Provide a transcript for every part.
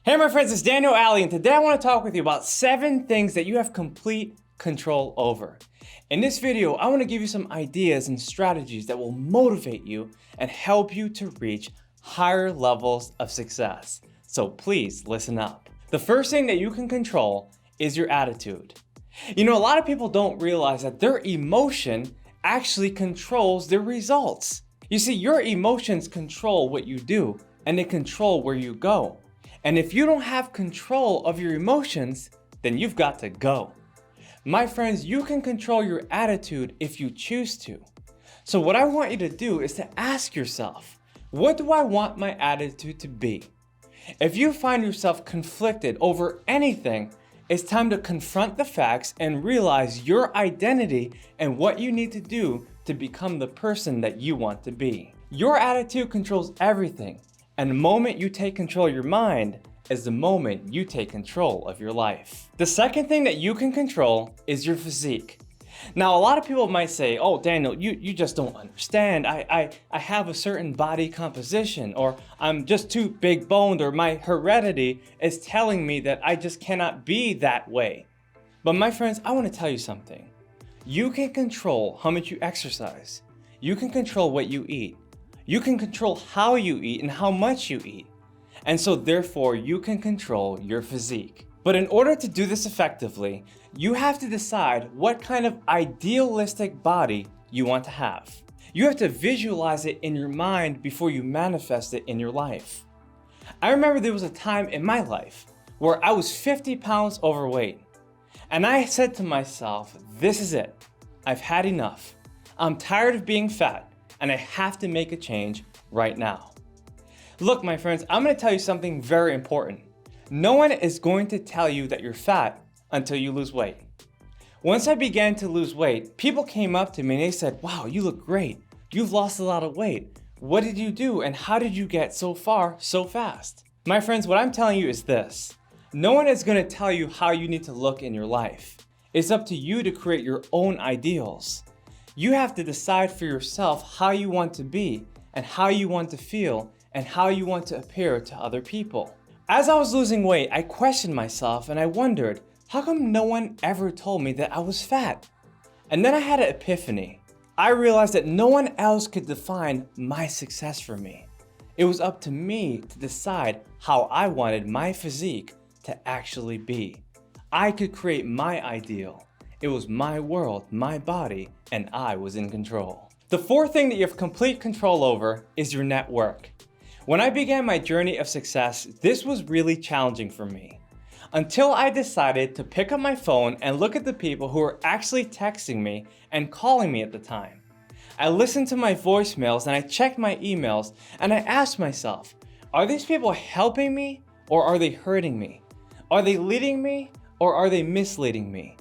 Hey my friends, it's Daniel Alley, and today I want to talk with you about 7 things that you have complete control over. In this video, I want to give you some ideas and strategies that will motivate you and help you to reach higher levels of success. So please listen up. The first thing that you can control is your attitude. You know, a lot of people don't realize that their emotion actually controls their results. You see, your emotions control what you do, and they control where you go. And if you don't have control of your emotions, then you've got to go. My friends, you can control your attitude if you choose to. So what I want you to do is to ask yourself, what do I want my attitude to be? If you find yourself conflicted over anything, it's time to confront the facts and realize your identity and what you need to do to become the person that you want to be. Your attitude controls everything. And the moment you take control of your mind is the moment you take control of your life. The second thing that you can control is your physique. Now, a lot of people might say, oh, Daniel, you just don't understand. I have a certain body composition, or I'm just too big boned, or my heredity is telling me that I just cannot be that way. But my friends, I want to tell you something. You can control how much you exercise. You can control what you eat. You can control how you eat and how much you eat. And so therefore, you can control your physique. But in order to do this effectively, you have to decide what kind of idealistic body you want to have. You have to visualize it in your mind before you manifest it in your life. I remember there was a time in my life where I was 50 pounds overweight. And I said to myself, this is it. I've had enough. I'm tired of being fat. And I have to make a change right now. Look, my friends, I'm going to tell you something very important. No one is going to tell you that you're fat until you lose weight. Once I began to lose weight, people came up to me and they said, wow, you look great. You've lost a lot of weight. What did you do and how did you get so far so fast? My friends, what I'm telling you is this. No one is going to tell you how you need to look in your life. It's up to you to create your own ideals. You have to decide for yourself how you want to be and how you want to feel and how you want to appear to other people. As I was losing weight, I questioned myself and I wondered, how come no one ever told me that I was fat? And then I had an epiphany. I realized that no one else could define my success for me. It was up to me to decide how I wanted my physique to actually be. I could create my ideal. It was my world, my body, and I was in control. The fourth thing that you have complete control over is your network. When I began my journey of success, this was really challenging for me. Until I decided to pick up my phone and look at the people who were actually texting me and calling me at the time. I listened to my voicemails and I checked my emails and I asked myself, are these people helping me or are they hurting me? Are they leading me or are they misleading me?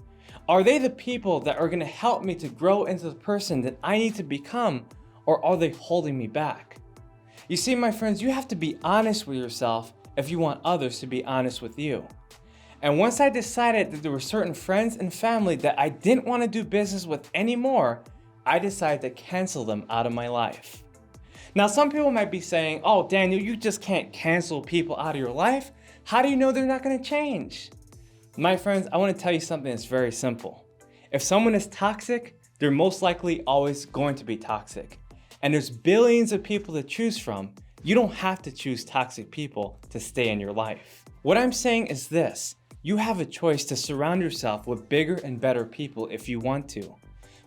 Are they the people that are going to help me to grow into the person that I need to become, or are they holding me back? You see, my friends, you have to be honest with yourself if you want others to be honest with you. And once I decided that there were certain friends and family that I didn't want to do business with anymore, I decided to cancel them out of my life. Now, some people might be saying, oh, Daniel, you just can't cancel people out of your life. How do you know they're not going to change? My friends, I want to tell you something that's very simple. If someone is toxic, they're most likely always going to be toxic. And there's billions of people to choose from. You don't have to choose toxic people to stay in your life. What I'm saying is this. You have a choice to surround yourself with bigger and better people if you want to.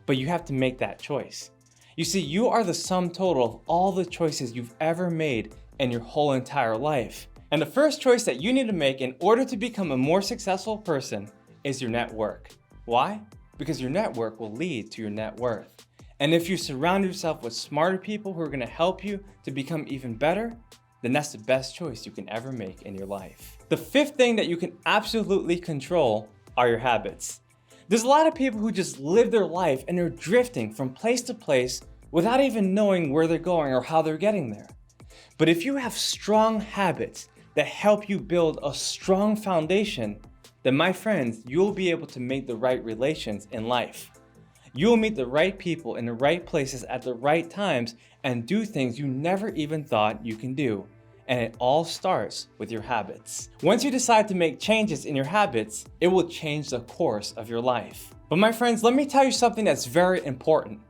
But you have to make that choice. You see, you are the sum total of all the choices you've ever made in your whole entire life. And the first choice that you need to make in order to become a more successful person is your network. Why? Because your network will lead to your net worth. And if you surround yourself with smarter people who are going to help you to become even better, then that's the best choice you can ever make in your life. The fifth thing that you can absolutely control are your habits. There's a lot of people who just live their life and they're drifting from place to place without even knowing where they're going or how they're getting there. But if you have strong habits that help you build a strong foundation, then my friends, you'll be able to make the right relations in life. You'll meet the right people in the right places at the right times and do things you never even thought you can do. and it all starts with your habits. Once you decide to make changes in your habits, it will change the course of your life. But my friends, let me tell you something that's very important.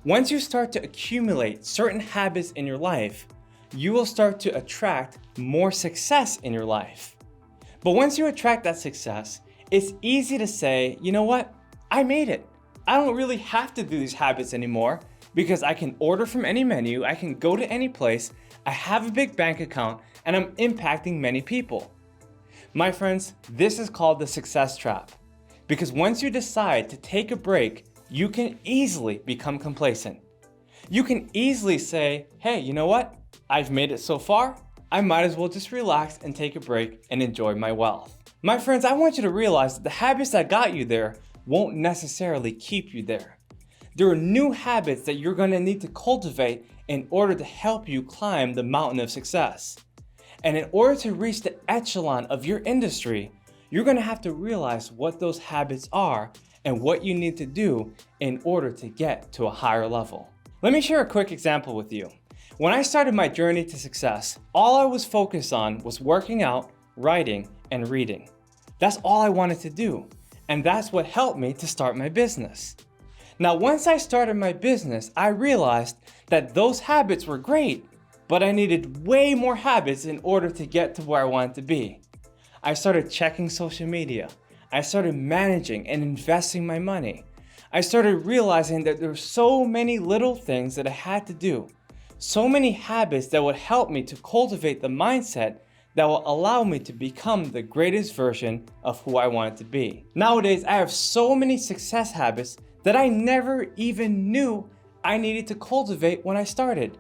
Once you start to accumulate certain habits in your life, you will start to attract more success in your life. But once you attract that success, it's easy to say, you know what? I made it. I don't really have to do these habits anymore because I can order from any menu, I can go to any place, I have a big bank account, and I'm impacting many people. My friends, this is called the success trap. Because once you decide to take a break, you can easily become complacent. You can easily say, hey, you know what? I've made it so far, I might as well just relax and take a break and enjoy my wealth. My friends, I want you to realize that the habits that got you there won't necessarily keep you there. There are new habits that you're going to need to cultivate in order to help you climb the mountain of success. And in order to reach the echelon of your industry, you're going to have to realize what those habits are and what you need to do in order to get to a higher level. Let me share a quick example with you. When I started my journey to success, all I was focused on was working out, writing, and reading. That's all I wanted to do. And that's what helped me to start my business. Now, once I started my business, I realized that those habits were great, but I needed way more habits in order to get to where I wanted to be. I started checking social media. I started managing and investing my money. I started realizing that there were so many little things that I had to do, so many habits that would help me to cultivate the mindset that will allow me to become the greatest version of who I wanted to be. Nowadays, I have so many success habits that I never even knew I needed to cultivate when I started.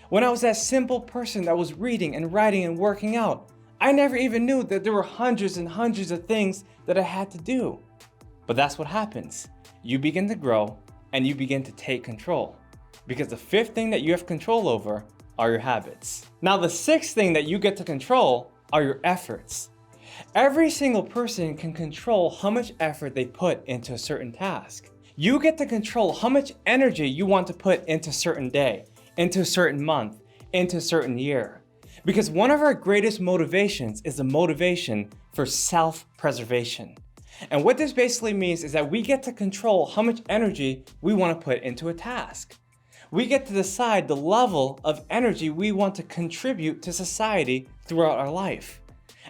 When I was that simple person that was reading and writing and working out, I never even knew that there were hundreds and hundreds of things that I had to do. But that's what happens. You begin to grow and you begin to take control. Because the fifth thing that you have control over are your habits. Now, the sixth thing that you get to control are your efforts. Every single person can control how much effort they put into a certain task. You get to control how much energy you want to put into a certain day, into a certain month, into a certain year. Because one of our greatest motivations is the motivation for self-preservation. And what this basically means is that we get to control how much energy we want to put into a task. We get to decide the level of energy we want to contribute to society throughout our life.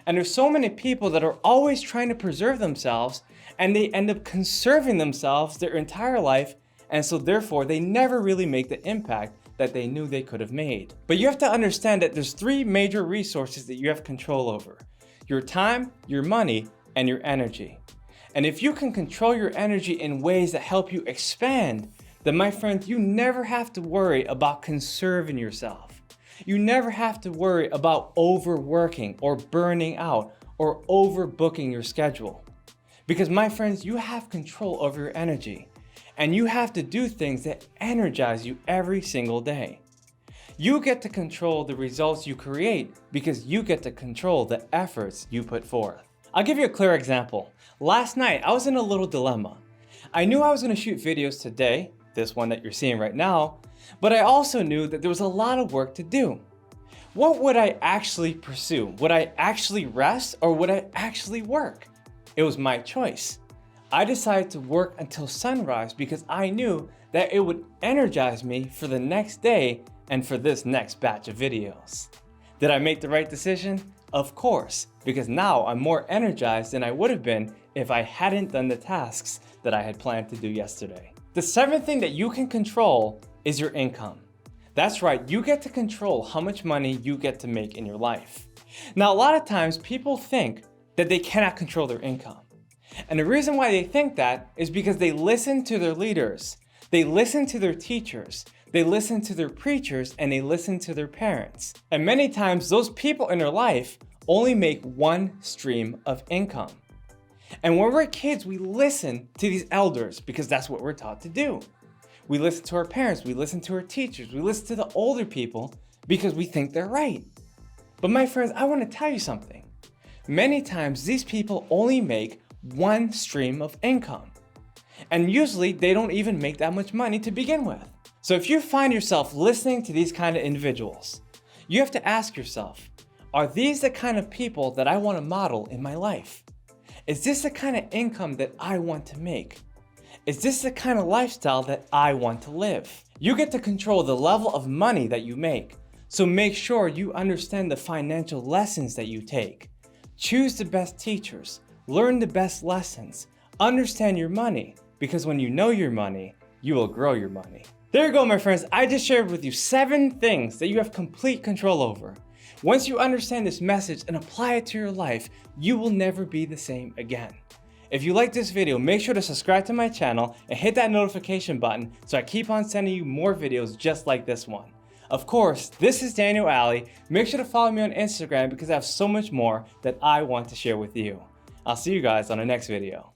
And there's so many people that are always trying to preserve themselves, and they end up conserving themselves their entire life, and so therefore they never really make the impact that they knew they could have made. But you have to understand that there's three major resources that you have control over: your time, your money, and your energy. And if you can control your energy in ways that help you expand, then my friend, you never have to worry about conserving yourself. You never have to worry about overworking or burning out or overbooking your schedule. Because my friends, you have control over your energy, and you have to do things that energize you every single day. You get to control the results you create because you get to control the efforts you put forth. I'll give you a clear example. Last night, I was in a little dilemma. I knew I was going to shoot videos today, this one that you're seeing right now, but I also knew that there was a lot of work to do. What would I actually pursue? Would I actually rest or would I actually work? It was my choice. I decided to work until sunrise because I knew that it would energize me for the next day and for this next batch of videos. Did I make the right decision? Of course, because now I'm more energized than I would have been if I hadn't done the tasks that I had planned to do yesterday. The seventh thing that you can control is your income. That's right, you get to control how much money you get to make in your life. Now, a lot of times people think that they cannot control their income. And the reason why they think that is because they listen to their leaders, they listen to their teachers, they listen to their preachers, and they listen to their parents. And many times those people in their life only make one stream of income. And when we're kids, we listen to these elders because that's what we're taught to do. We listen to our parents, we listen to our teachers, we listen to the older people because we think they're right. But my friends, I want to tell you something. Many times these people only make one stream of income. And usually they don't even make that much money to begin with. So if you find yourself listening to these kind of individuals, You have to ask yourself, are these the kind of people that I want to model in my life? Is this the kind of income that I want to make? Is this the kind of lifestyle that I want to live? You get to control the level of money that you make, so make sure you understand the financial lessons that you take. Choose the best teachers, learn the best lessons, understand your money, because when you know your money, you will grow your money. There you go, my friends. I just shared with you 7 things that you have complete control over. Once you understand this message and apply it to your life, you will never be the same again. If you like this video, make sure to subscribe to my channel and hit that notification button so I keep on sending you more videos just like this one. Of course, this is Daniel Alley. Make sure to follow me on Instagram because I have so much more that I want to share with you. I'll see you guys on the next video.